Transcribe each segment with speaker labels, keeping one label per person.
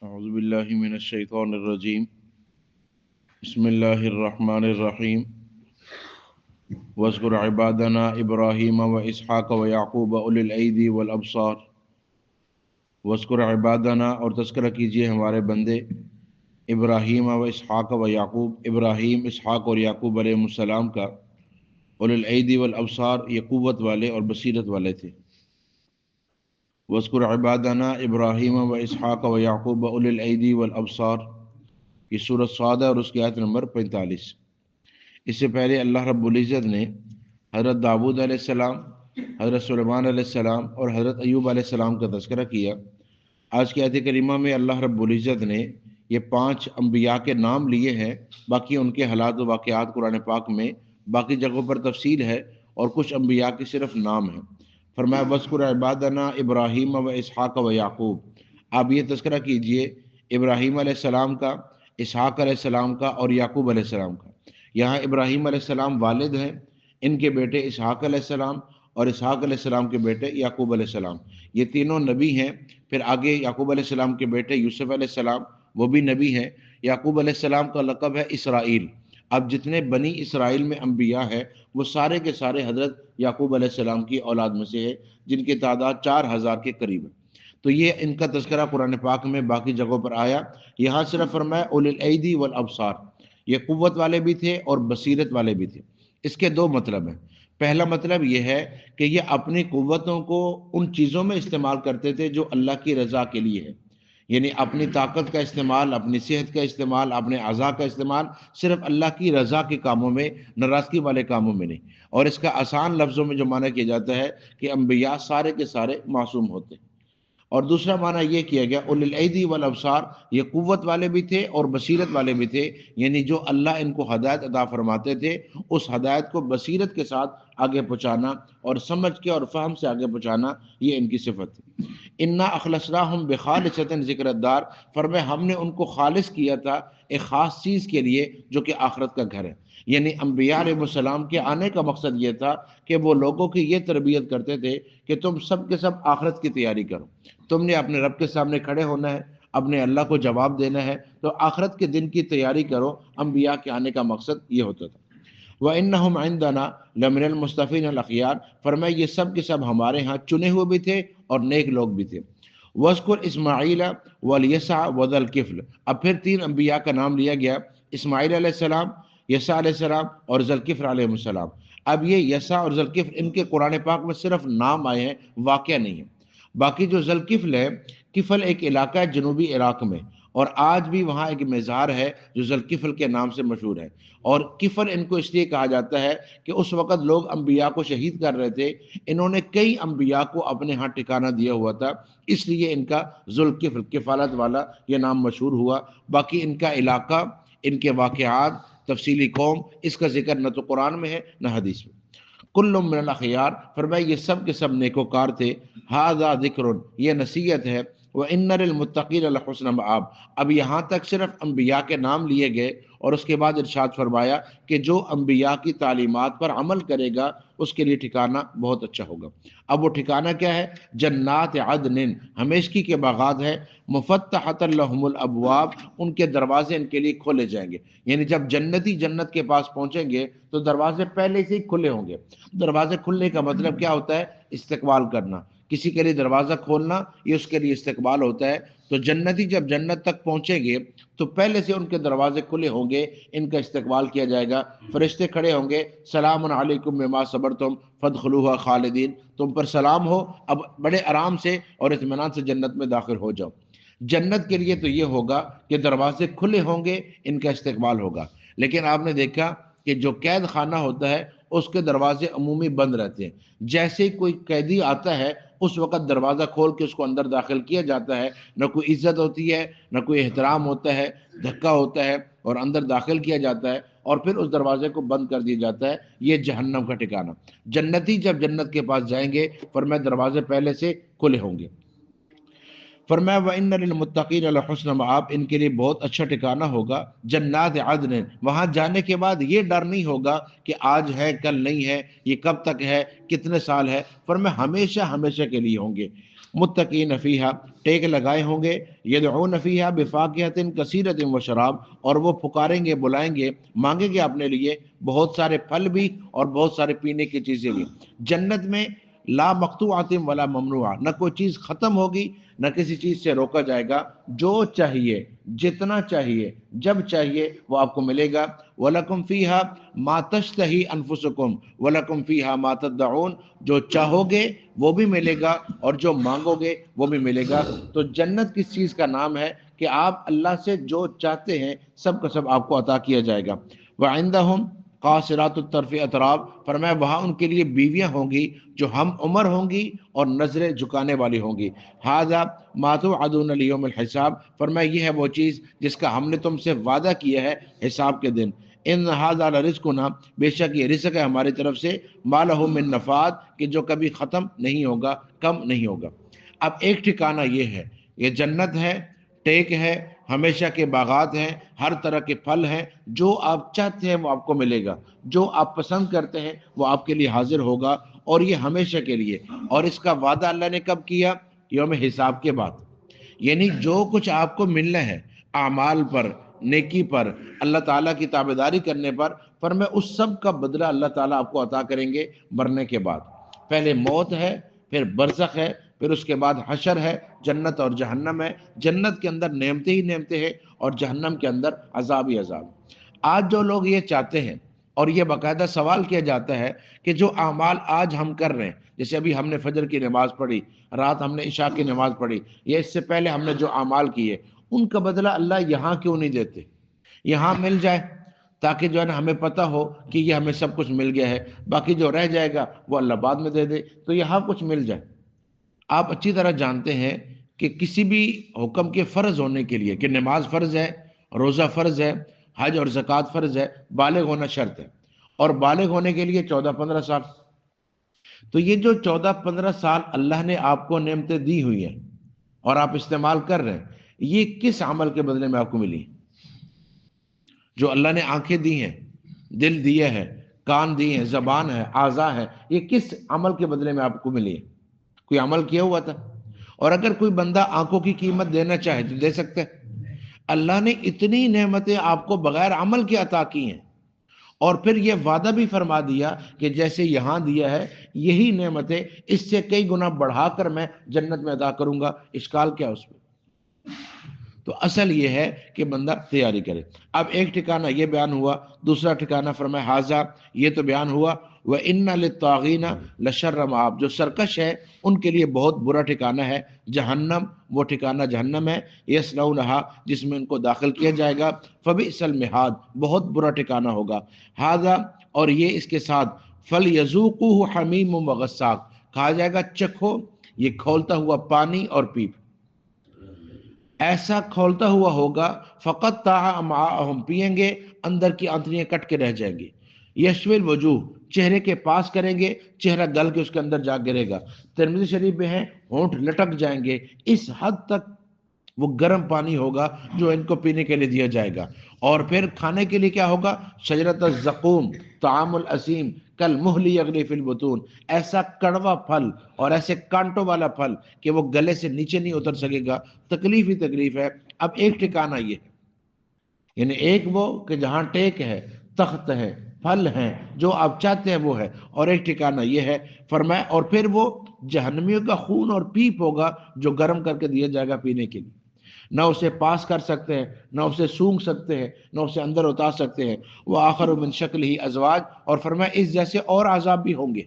Speaker 1: اعوذ باللہ من الشیطان الرجیم بسم اللہ الرحمن الرحیم واذکر عبادنا ابراہیم و اسحاق و یعقوب اولی الایدی والابصار۔ واذکر عبادنا، اور تذکرہ کیجئے ہمارے بندے ابراہیم و اسحاق و یعقوب، ابراہیم، اسحاق اور یعقوب علیہ السلام کا، اولی الایدی والابصار، یہ قوت والے اور بصیرت والے تھے۔ واذکر عبادنا ابراہیم و اسحاق و یعقوب اولی الایدی والابصار، یہ سورۃ صاد ہے اور اس کی آیت نمبر 45۔ اس سے پہلے اللہ رب العزت نے حضرت داؤد علیہ السلام، حضرت سلیمان علیہ السلام اور حضرت ایوب علیہ السلام کا تذکرہ کیا۔ آج کی آیت کریمہ میں اللہ رب العزت نے یہ 5 انبیاء کے نام لیے ہیں، باقی ان کے حالات و واقعات قرآن پاک میں باقی جگہوں پر تفصیل ہے اور کچھ انبیاء کے صرف نام ہیں۔ فرمایا وَاذْكُرْ عِبَادَنَا ابراہیم و اسحاق و یعقوب، آپ یہ تذکرہ کیجئے ابراہیم علیہ السلام کا، اسحاق علیہ السلام کا اور یعقوب علیہ السلام کا۔ یہاں ابراہیم علیہ السلام والد ہیں، ان کے بیٹے اسحاق علیہ السلام اور اسحاق علیہ السلام کے بیٹے یعقوب علیہ السلام، یہ تینوں نبی ہیں۔ پھر آگے یعقوب علیہ السلام کے بیٹے یوسف علیہ السلام، وہ بھی نبی ہیں۔ یعقوب علیہ السلام کا لقب ہے اسرائیل۔ اب جتنے بنی اسرائیل میں انبیاء ہیں وہ سارے کے سارے حضرت یعقوب علیہ السلام کی اولاد میں سے ہے، جن کی تعداد 4000 کے قریب ہے۔ تو یہ ان کا تذکرہ قرآن پاک میں باقی جگہوں پر آیا، یہاں صرف فرمایا اولی الایدی والابصار، یہ قوت والے بھی تھے اور بصیرت والے بھی تھے۔ اس کے 2 مطلب ہیں۔ پہلا مطلب یہ ہے کہ یہ اپنی قوتوں کو ان چیزوں میں استعمال کرتے تھے جو اللہ کی رضا کے لیے ہے، یعنی اپنی طاقت کا استعمال، اپنی صحت کا استعمال، اپنے اعضاء کا استعمال صرف اللہ کی رضا کے کاموں میں، ناراضگی والے کاموں میں نہیں۔ اور اس کا آسان لفظوں میں جو معنی کیا جاتا ہے کہ انبیاء سارے کے سارے معصوم ہوتے ہیں۔ اور دوسرا معنی یہ کیا گیا اولی الایدی والابصار، یہ قوت والے بھی تھے اور بصیرت والے بھی تھے، یعنی جو اللہ ان کو ہدایت عطا فرماتے تھے اس ہدایت کو بصیرت کے ساتھ آگے پہنچانا اور سمجھ کے اور فہم سے آگے پہنچانا، یہ ان کی صفت تھی۔ انا اخلصناہم بخالصۃ ذکر الدار، فرمائے ہم نے ان کو خالص کیا تھا ایک خاص چیز کے لیے جو کہ آخرت کا گھر ہے۔ یعنی انبیاء علیہ السلام کے آنے کا مقصد یہ تھا کہ وہ لوگوں کی یہ تربیت کرتے تھے کہ تم سب کے سب آخرت کی تیاری کرو، تم نے اپنے رب کے سامنے کھڑے ہونا ہے، اپنے اللہ کو جواب دینا ہے، تو آخرت کے دن کی تیاری کرو۔ انبیاء کے آنے کا مقصد یہ ہوتا تھا۔ وَإِنَّهُمْ عِنْدَنَا لَمِنَ الْمُصْطَفِينَ الْأَخْيَارِ، فرمایا یہ سب کے سب ہمارے ہاں چنے ہوئے بھی تھے اور نیک لوگ بھی تھے۔ وَاذْكُرْ إِسْمَاعِيلَ وَالْيَسَعَ وَذَا الْكِفْلِ، اب پھر 3 انبیاء کا نام لیا گیا، اسماعیل علیہ السلام، یسع علیہ السلام اور ذی الکفل علیہ السلام۔ اب یہ یسع اور ذی الکفل ان کے قرآن پاک میں صرف نام آئے ہیں، واقعہ نہیں ہے۔ باقی جو ذی الکفل ہے، کفل ایک علاقہ ہے جنوبی عراق میں، اور آج بھی وہاں ایک مزار ہے جو ذی الکفل کے نام سے مشہور ہے۔ اور کفل ان کو اس لیے کہا جاتا ہے کہ اس وقت لوگ انبیاء کو شہید کر رہے تھے، انہوں نے کئی انبیاء کو اپنے ہاں ٹھکانہ دیا ہوا تھا، اس لیے ان کا ذی الکفل، کفالت والا، یہ نام مشہور ہوا۔ باقی ان کا علاقہ، ان کے واقعات، تفصیلی قوم، اس کا ذکر نہ تو قرآن میں ہے نہ حدیث میں۔ کل من الاخیار، فرمایا یہ سب کے سب نیکوکار تھے۔ ھذا ذکر، یہ نصیحت ہے۔ وَإِنَّ لِلْمُتَّقِينَ لَحُسْنَ مآب، اب یہاں تک صرف انبیاء کے نام لیے گئے اور اس کے بعد ارشاد فرمایا کہ جو انبیاء کی تعلیمات پر عمل کرے گا اس کے لیے ٹھکانہ بہت اچھا ہوگا۔ اب وہ ٹھکانہ کیا ہے؟ جنات عدن، ہمیشگی کے باغات ہے، مفتحۃ لہم الابواب، ان کے دروازے ان کے لیے کھولے جائیں گے۔ یعنی جب جنتی جنت کے پاس پہنچیں گے تو دروازے پہلے سے ہی کھلے ہوں گے۔ دروازے کھلنے کا مطلب کیا ہوتا ہے؟ استقبال کرنا، کسی کے لیے دروازہ کھولنا، یہ اس کے لیے استقبال ہوتا ہے۔ تو جنتی جب جنت تک پہنچیں گے تو پہلے سے ان کے دروازے کھلے ہوں گے، ان کا استقبال کیا جائے گا، فرشتے کھڑے ہوں گے، سلام علیکم بما صبرتم فادخلوها خالدین، تم پر سلام ہو، اب بڑے آرام سے اور اطمینان سے جنت میں داخل ہو جاؤ۔ جنت کے لیے تو یہ ہوگا کہ دروازے کھلے ہوں گے، ان کا استقبال ہوگا۔ لیکن آپ نے دیکھا کہ جو قید خانہ ہوتا ہے اس کے دروازے عمومی بند رہتے ہیں، جیسے ہی کوئی قیدی آتا ہے اس وقت دروازہ کھول کے اس کو اندر داخل کیا جاتا ہے، نہ کوئی عزت ہوتی ہے، نہ کوئی احترام ہوتا ہے، دھکا ہوتا ہے اور اندر داخل کیا جاتا ہے اور پھر اس دروازے کو بند کر دیا جاتا ہے۔ یہ جہنم کا ٹھکانہ۔ جنتی جب جنت کے پاس جائیں گے فرمایا دروازے پہلے سے کھلے ہوں گے۔ فرمایا وَإِنَّ لِلْمُتَّقِينَ لَحُسْنَ مآب، ان کے لیے بہت اچھا ٹھکانہ ہوگا جنات عدن، وہاں جانے کے بعد یہ ڈر نہیں ہوگا کہ آج ہے کل نہیں ہے، یہ کب تک ہے، کتنے سال ہے، فرمایا ہمیشہ ہمیشہ کے لیے ہوں گے۔ متقین فیہا ٹیک لگائے ہوں گے، یدعون فیہا بفاکہۃ کثیرۃ و شراب اور وہ پکاریں گے بلائیں گے مانگیں گے اپنے لیے بہت سارے پھل بھی اور بہت سارے پینے کی چیزیں بھی۔ جنت میں لا مقطوعۃ ولا ممنوعہ، نہ کوئی چیز ختم ہوگی نہ کسی چیز سے روکا جائے گا، جو چاہیے جتنا چاہیے جب چاہیے وہ آپ کو ملے گا۔ وَلَكُمْ فِيهَا مَا تَشْتَهِي أَنفُسُكُمْ وَلَكُمْ فِيهَا مَا تَدَّعُونَ، جو چاہو گے وہ بھی ملے گا اور جو مانگو گے وہ بھی ملے گا۔ تو جنت کس چیز کا نام ہے کہ آپ اللہ سے جو چاہتے ہیں سب کا سب آپ کو عطا کیا جائے گا۔ وَعِندَهُمْ قاصرات الطرف اطراب، فرمایا وہاں ان کے لیے بیویاں ہوں گی جو ہم عمر ہوں گی اور نظریں جھکانے والی ہوں گی۔ ھذا ما توعدون لیوم الحساب، فرمایا یہ ہے وہ چیز جس کا ہم نے تم سے وعدہ کیا ہے حساب کے دن۔ ان ھذا لرزقنا، بے شک یہ رزق ہے ہماری طرف سے، ما لہ من نفاد، کہ جو کبھی ختم نہیں ہوگا، کم نہیں ہوگا۔ اب ایک ٹھکانہ یہ ہے، یہ جنت ہے، ٹیک ہے، ہمیشہ کے باغات ہیں، ہر طرح کے پھل ہیں، جو آپ چاہتے ہیں وہ آپ کو ملے گا، جو آپ پسند کرتے ہیں وہ آپ کے لیے حاضر ہوگا، اور یہ ہمیشہ کے لیے۔ اور اس کا وعدہ اللہ نے کب کیا؟ یوم حساب کے بعد۔ یعنی جو کچھ آپ کو ملنا ہے اعمال پر، نیکی پر، اللہ تعالیٰ کی تابعداری کرنے پر، میں اس سب کا بدلہ اللہ تعالیٰ آپ کو عطا کریں گے مرنے کے بعد۔ پہلے موت ہے، پھر برزخ ہے، پھر اس کے بعد حشر ہے، جنت اور جہنم ہے۔ جنت کے اندر نعمتیں ہی نعمتیں ہیں اور جہنم کے اندر عذاب ہی عذاب۔ آج جو لوگ یہ چاہتے ہیں اور یہ باقاعدہ سوال کیا جاتا ہے کہ جو اعمال آج ہم کر رہے ہیں، جیسے ابھی ہم نے فجر کی نماز پڑھی، رات ہم نے عشاء کی نماز پڑھی، یا اس سے پہلے ہم نے جو اعمال کیے، ان کا بدلہ اللہ یہاں کیوں نہیں دیتے؟ یہاں مل جائے تاکہ جو ہے نا ہمیں پتہ ہو کہ یہ ہمیں سب کچھ مل گیا ہے، باقی جو رہ جائے گا وہ اللہ بعد میں دے دے، تو یہاں کچھ مل جائے۔ آپ اچھی طرح جانتے ہیں کہ کسی بھی حکم کے فرض ہونے کے لیے، کہ نماز فرض ہے، روزہ فرض ہے، حج اور زکوٰۃ فرض ہے، بالغ ہونا شرط ہے، اور بالغ ہونے کے لیے 14-15 سال۔ تو یہ جو 14-15 سال اللہ نے آپ کو نعمتیں دی ہوئی ہیں اور آپ استعمال کر رہے ہیں، یہ کس عمل کے بدلے میں آپ کو ملی؟ جو اللہ نے آنکھیں دی ہیں، دل دیا ہے، کان دی ہیں، زبان ہے، اعضاء ہے، یہ کس عمل کے بدلے میں آپ کو ملی ہے؟ کوئی عمل کیا ہوا تھا؟ اور اگر کوئی بندہ آنکھوں کی قیمت دینا چاہے تو دے سکتے ہیں۔ اللہ نے اتنی نعمتیں آپ کو بغیر عمل کے عطا کی ہیں، اور پھر یہ وعدہ بھی فرما دیا کہ جیسے یہاں دیا ہے یہی نعمتیں اس سے کئی گنا بڑھا کر میں جنت میں عطا کروں گا۔ اشکال کیا اس میں؟ تو اصل یہ ہے کہ بندہ تیاری کرے۔ اب ایک ٹھکانہ یہ بیان ہوا، دوسرا ٹھکانہ فرمایا ھذا، یہ تو بیان ہوا، وَإِنَّ لِلطَّاغِينَ لَشَرَّ مَآب، جو سرکش ہے ان کے لیے بہت برا ٹھکانہ ہے جہنم، وہ ٹھکانہ جہنم ہے، یصلونها، جس میں ان کو داخل کیا جائے گا، فبئس المہاد، بہت برا ٹھکانہ ہوگا۔ ھذا، اور یہ اس کے ساتھ، فَلْيَذُوقُوهُ حَمِيمٌ وَغَسَّاقٌ، کہا جائے گا چکھو یہ کھولتا ہوا پانی اور پیپ، ایسا کھولتا ہوا ہوگا، فقط ہم پیئیں گے اندر کی آنتڑیاں کٹ کے رہ جائیں گی۔ یشوی الوجوہ، چہرے کے پاس کریں گے، چہرہ گل کے اس کے اندر جا گرے گا۔ ترمذی شریف میں ہے ہونٹ لٹک جائیں گے، اس حد تک وہ گرم پانی ہوگا جو ان کو پینے کے لیے دیا جائے گا۔ اور پھر کھانے کے لیے کیا ہوگا؟ شجرۃ الزقوم، طعام الاسیم، کالمہل یغلی فی البطون، ایسا کڑوا پھل اور ایسے کانٹوں والا پھل کہ وہ گلے سے نیچے نہیں اتر سکے گا، تکلیف ہی تکلیف ہے۔ اب ایک ٹھکانہ یہ ہے، یعنی ایک وہ کہ جہاں ٹیک ہے، تخت ہے، پھل ہیں، جو آپ چاہتے ہیں وہ ہے، اور ایک ٹھکانہ یہ ہے فرمایا، اور پھر وہ جہنمیوں کا خون اور پیپ ہوگا جو گرم کر کے دیا جائے گا پینے کے لیے، نہ اسے پاس کر سکتے ہیں، نہ اسے سونگ سکتے ہیں، نہ اسے اندر اتار سکتے ہیں۔ وہ آخر من شکل ہی ازواج، اور فرمایا اس جیسے اور عذاب بھی ہوں گے۔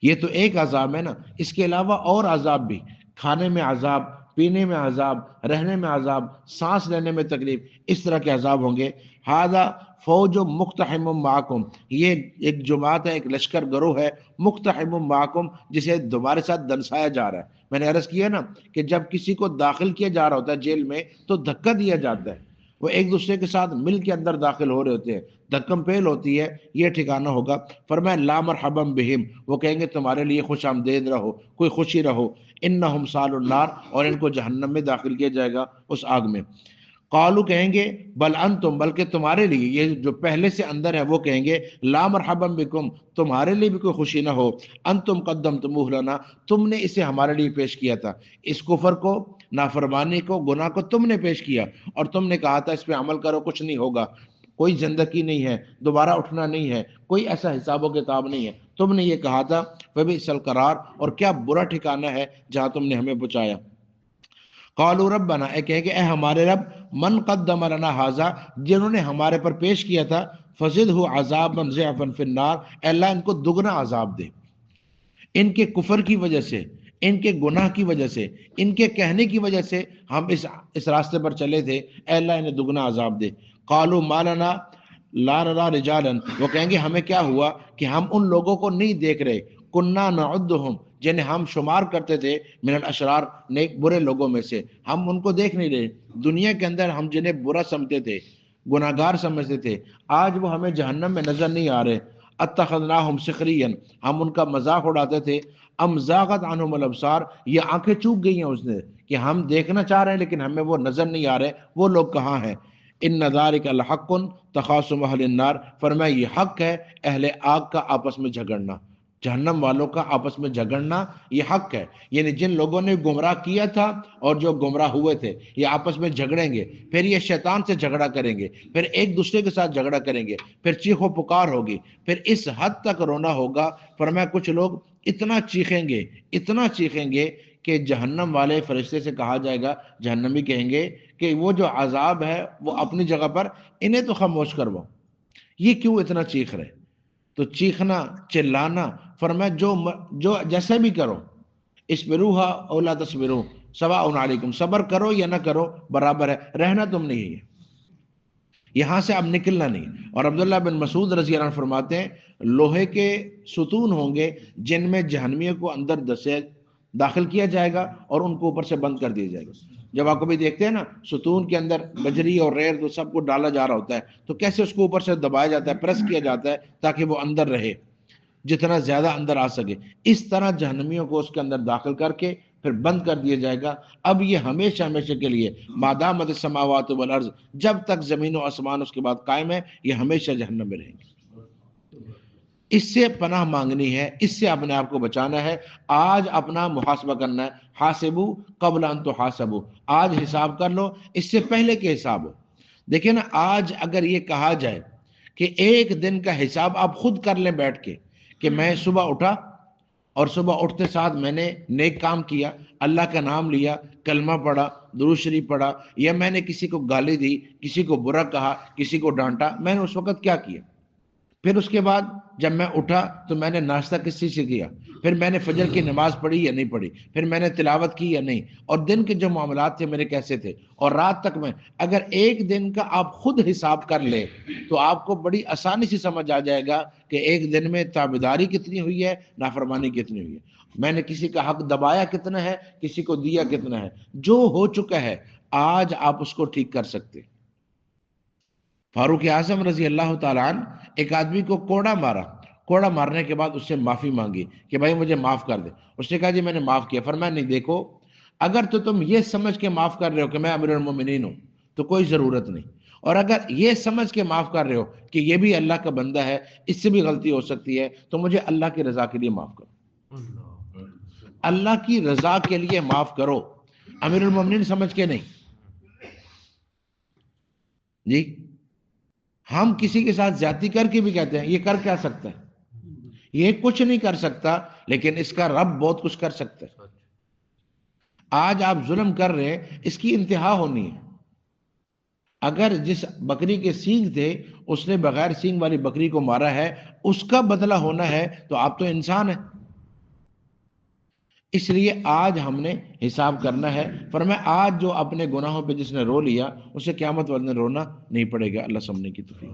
Speaker 1: یہ تو ایک عذاب ہے نا، اس کے علاوہ اور عذاب بھی، کھانے میں عذاب، پینے میں عذاب، رہنے میں عذاب، سانس لینے میں تکلیف، اس طرح کے عذاب ہوں گے۔ ھذا فوج مقتحم معکم، یہ ایک جماعت ہے، ایک لشکر گروہ ہے، مقتحم معکم، جسے تمہارے ساتھ دنسایا جا رہا ہے۔ میں نے عرض کیا نا کہ جب کسی کو داخل کیا جا رہا ہوتا ہے جیل میں تو دھکا دیا جاتا ہے، وہ ایک دوسرے کے ساتھ مل کے اندر داخل ہو رہے ہوتے ہیں، دھکم پیل ہوتی ہے، یہ ٹھکانہ ہوگا۔ فرمایا لا مرحبا بہم، وہ کہیں گے تمہارے لیے خوش آمدید رہو، کوئی خوشی رہو، انہم صال النار، اور ان کو جہنم میں داخل کیا جائے گا، اس آگ میں۔ قالو کہیں گے بل انتم، بلکہ تمہارے لیے، یہ جو پہلے سے اندر ہے وہ کہیں گے لا مرحبا بکم، تمہارے لیے بھی کوئی خوشی نہ ہو، انتم قدمتموہ لنا، تم نے اسے ہمارے لیے پیش کیا تھا، اس کفر کو، نافرمانی کو، گناہ کو تم نے پیش کیا، اور تم نے کہا تھا اس پہ عمل کرو کچھ نہیں ہوگا، کوئی زندگی نہیں ہے، دوبارہ اٹھنا نہیں ہے، کوئی ایسا حساب و کتاب نہیں ہے، تم نے یہ کہا تھا، فبئس القرار، اور کیا برا ٹھکانہ ہے جہاں تم نے ہمیں پہنچایا۔ قالوا ربنا، اے کہے کہ اے ہمارے رب، من قدم لنا ھذا، جنہوں نے ہمارے پر پیش کیا تھا، فزدہ عذابا ضعفا فی النار، اے اللہ ان کو دگنا عذاب دے، ان کے کفر کی وجہ سے، ان کے گناہ کی وجہ سے، ان کے کہنے کی وجہ سے ہم اس راستے پر چلے تھے، اے اللہ انہیں دگنا عذاب دے۔ قالوا ما لنا لا نرى رجالا، وہ کہیں گے ہمیں کیا ہوا کہ ہم ان لوگوں کو نہیں دیکھ رہے، کننا نعدہم، جنہیں ہم شمار کرتے تھے، من الاشرار، نیک برے لوگوں میں سے، ہم ان کو دیکھ نہیں رہے، دنیا کے اندر ہم جنہیں برا سمجھتے تھے، گناہگار سمجھتے تھے، آج وہ ہمیں جہنم میں نظر نہیں آ رہے۔ اتخذناہم سخریا، ہم ان کا مذاق اڑاتے تھے، ام زاغت عنہم الابصار، یہ آنکھیں چوک گئی ہیں اس نے، کہ ہم دیکھنا چاہ رہے ہیں لیکن ہمیں وہ نظر نہیں آ رہے، وہ لوگ کہاں ہیں۔ ان ذالک لحق تخاصم اہل النار، فرمایا یہ حق ہے اہل آگ کا آپس میں جھگڑنا، جہنم والوں کا آپس میں جھگڑنا یہ حق ہے، یعنی جن لوگوں نے گمراہ کیا تھا اور جو گمراہ ہوئے تھے یہ آپس میں جھگڑیں گے، پھر یہ شیطان سے جھگڑا کریں گے، پھر ایک دوسرے کے ساتھ جھگڑا کریں گے، پھر چیخ و پکار ہوگی، پھر اس حد تک رونا ہوگا، فرمایا کچھ لوگ اتنا چیخیں گے، اتنا چیخیں گے کہ جہنم والے فرشتے سے کہا جائے گا، جہنمی کہیں گے کہ وہ جو عذاب ہے وہ اپنی جگہ پر، انہیں تو خاموش کرواؤ، یہ کیوں اتنا چیخ رہے؟ تو چیخنا، چلانا، فرمایا جو جیسے بھی کرو، اسبروہا او لا تصبرو سواء علیکم، صبر کرو یا نہ کرو برابر ہے، رہنا تم نہیں ہے، یہاں سے اب نکلنا نہیں۔ اور عبداللہ بن مسعود رضی اللہ عنہ فرماتے ہیں لوہے کے ستون ہوں گے جن میں جہنمیوں کو اندر داخل کیا جائے گا اور ان کو اوپر سے بند کر دیا جائے گا۔ جب آپ کبھی دیکھتے ہیں نا ستون کے اندر بجری اور ریت تو سب کو ڈالا جا رہا ہوتا ہے، تو کیسے اس کو اوپر سے دبایا جاتا ہے، پریس کیا جاتا ہے تاکہ وہ اندر رہے، جتنا زیادہ اندر آ سکے، اس طرح جہنمیوں کو اس کے اندر داخل کر کے پھر بند کر دیا جائے گا۔ اب یہ ہمیشہ ہمیشہ کے لیے، مادامت السماوات والارض، جب تک زمین و آسمان اس کے بعد قائم ہے، یہ ہمیشہ جہنم میں رہیں گے۔ اس سے پناہ مانگنی ہے، اس سے اپنے آپ کو بچانا ہے، آج اپنا محاسبہ کرنا ہے، حاسبو قبل ان تحاسبو، آج حساب کر لو اس سے پہلے کے حساب ہو۔ دیکھیں نا، آج اگر یہ کہا جائے کہ ایک دن کا حساب آپ خود کر لیں بیٹھ کے، کہ میں صبح اٹھا اور صبح اٹھتے ساتھ میں نے نیک کام کیا، اللہ کا نام لیا، کلمہ پڑھا، درود شریف پڑھا، یا میں نے کسی کو گالی دی، کسی کو برا کہا، کسی کو ڈانٹا، میں نے اس وقت کیا کیا، پھر اس کے بعد جب میں اٹھا تو میں نے ناشتہ کس چیز سے کیا، پھر میں نے فجر کی نماز پڑھی یا نہیں پڑھی، پھر میں نے تلاوت کی یا نہیں، اور دن کے جو معاملات تھے میرے کیسے تھے، اور رات تک میں، اگر ایک دن کا آپ خود حساب کر لیں تو آپ کو بڑی آسانی سے سمجھ آ جائے گا کہ ایک دن میں تابعداری کتنی ہوئی ہے، نافرمانی کتنی ہوئی ہے، میں نے کسی کا حق دبایا کتنا ہے، کسی کو دیا کتنا ہے، جو ہو چکا ہے آج آپ اس کو ٹھیک کر سکتے۔ فاروق اعظم رضی اللہ تعالیٰ عنہ ایک آدمی کو کوڑا مارا، کوڑا مارنے کے بعد اس سے معافی مانگی کہ بھائی مجھے معاف کر دے، اس نے کہا جی میں نے معاف کیا، فرمایا نہیں، دیکھو اگر تو تم یہ سمجھ کے معاف کر رہے ہو کہ میں امیر المومنین ہوں تو کوئی ضرورت نہیں، اور اگر یہ سمجھ کے معاف کر رہے ہو کہ یہ بھی اللہ کا بندہ ہے، اس سے بھی غلطی ہو سکتی ہے، تو مجھے اللہ کی رضا کے لیے معاف کرو، اللہ کی رضا کے لیے معاف کرو، امیر المومنین سمجھ کے نہیں۔ جی ہم کسی کے ساتھ زیادتی کر کے بھی کہتے ہیں یہ کر کیا سکتا ہے، یہ کچھ نہیں کر سکتا، لیکن اس کا رب بہت کچھ کر سکتا ہے۔ آج آپ ظلم کر رہے ہیں، اس کی انتہا ہونی ہے، اگر جس بکری کے سینگ تھے اس نے بغیر سینگ والی بکری کو مارا ہے، اس کا بدلہ ہونا ہے، تو آپ تو انسان ہیں، اس لیے آج ہم نے حساب کرنا ہے۔ فرمایا آج جو اپنے گناہوں پہ جس نے رو لیا اسے قیامت والے دن رونا نہیں پڑے گا۔ اللہ سمجھنے کی توفیق۔